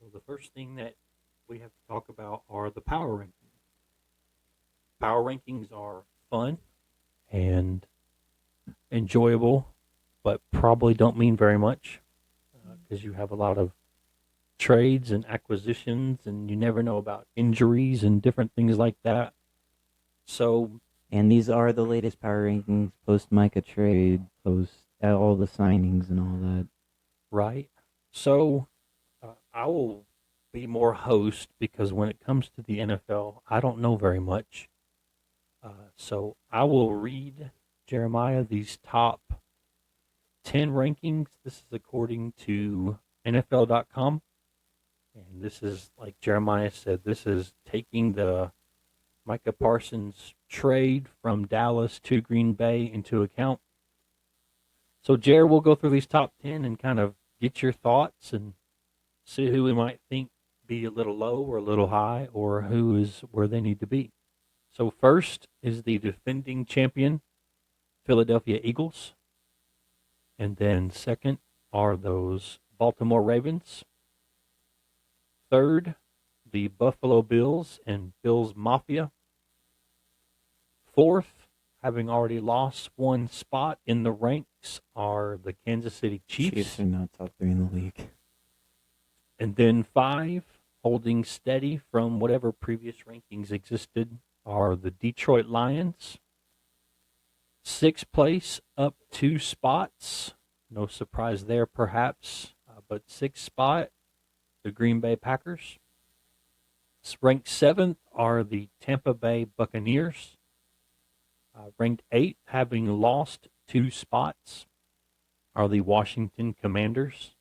the first thing that we have to talk about are the power rankings. Power rankings are fun and enjoyable, but probably don't mean very much because you have a lot of trades and acquisitions, and you never know about injuries and different things like that. So, And these are the latest power rankings post Micah trade, post all the signings and all that. right. So, I will be more host because when it comes to the NFL, I don't know very much. So, I will read Jeremiah these top 10 rankings. This is according to NFL.com. And this is, like Jeremiah said, this is taking the Micah Parsons trade from Dallas to Green Bay into account. So, Jared, we'll go through these top 10 and kind of get your thoughts and see who we might think be a little low or a little high or who is where they need to be. So, first is the defending champion, Philadelphia Eagles. And then second are those Baltimore Ravens. Third, the Buffalo Bills and Bills Mafia. Fourth, having already lost one spot in the ranks, are the Kansas City Chiefs Chiefs. are not top three in the league. And then five, holding steady from whatever previous rankings existed, are the Detroit Lions. Sixth place, up two spots. No surprise there, perhaps. But sixth spot, the Green Bay Packers. Ranked seventh are the Tampa Bay Buccaneers. Ranked eighth, having lost two spots, are the Washington Commanders.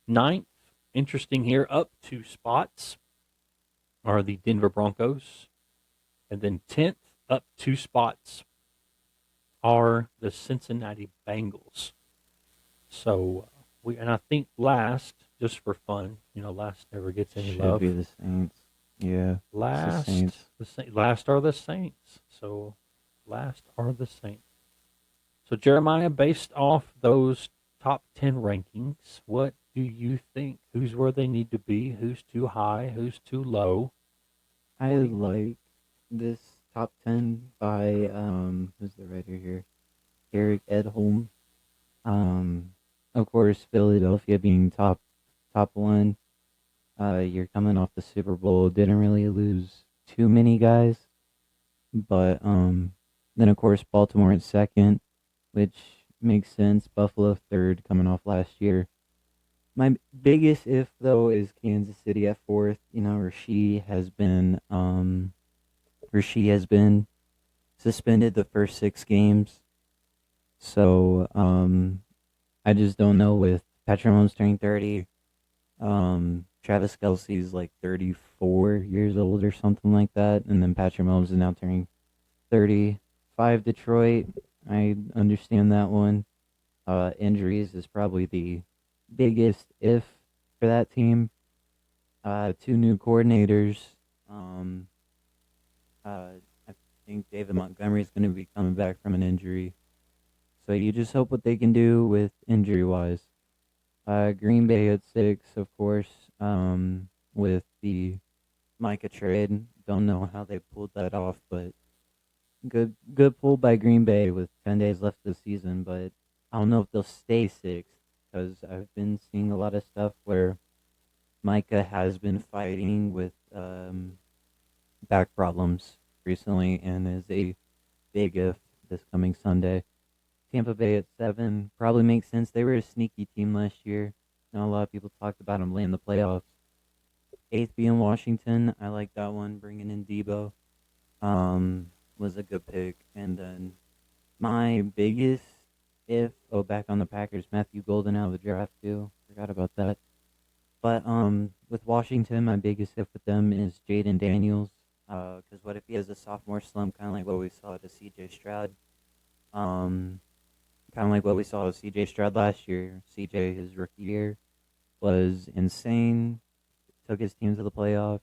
Ninth, interesting here, up two spots, are the Denver Broncos. And then 10th, up two spots, are the Cincinnati Bengals. So and I think last, just for fun, last never gets any Should love. be the Saints. Yeah, it's the Last, Saints. last are the Saints. So last are the Saints. So Jeremiah, based off those top 10 rankings, what do you think? Who's where they need to be? Who's too high? Who's too low? I like this top 10 by, who's the writer here? Eric Edholm. Um, of course, Philadelphia being top one. You're coming off the Super Bowl, didn't really lose too many guys, but then of course Baltimore at second, which makes sense. Buffalo third, coming off last year. My biggest if though is Kansas City at fourth. You know, Rasheed has been suspended the first 6 games, so I just don't know with Patrick Mahomes turning 30. Travis Kelsey's like 34 years old or something like that, and then Patrick Mahomes is now turning 35. Detroit, I understand that one. Injuries is probably the biggest if for that team. Two new coordinators. Um, I think David Montgomery is going to be coming back from an injury, so you just hope what they can do with injury wise. Green Bay at six, of course, with the Micah trade. Don't know how they pulled that off, but good pull by Green Bay with 10 days left of the season. But I don't know if they'll stay sixth because I've been seeing a lot of stuff where Micah has been fighting with back problems recently and is a big if this coming Sunday. Tampa Bay at seven probably makes sense. They were a sneaky team last year. Not a lot of people talked about them late in the playoffs. Eighth being Washington. I like that one. Bringing in Debo was a good pick. And then my biggest if back on the Packers, Matthew Golden out of the draft too. Forgot about that. But with Washington, my biggest if with them is Jaden Daniels. Because what if he has a sophomore slump, kind of like what we saw to C.J. Stroud. Um, Kind of like what we saw with C.J. Stroud last year. C.J. his rookie year was insane. Took his team to the playoffs.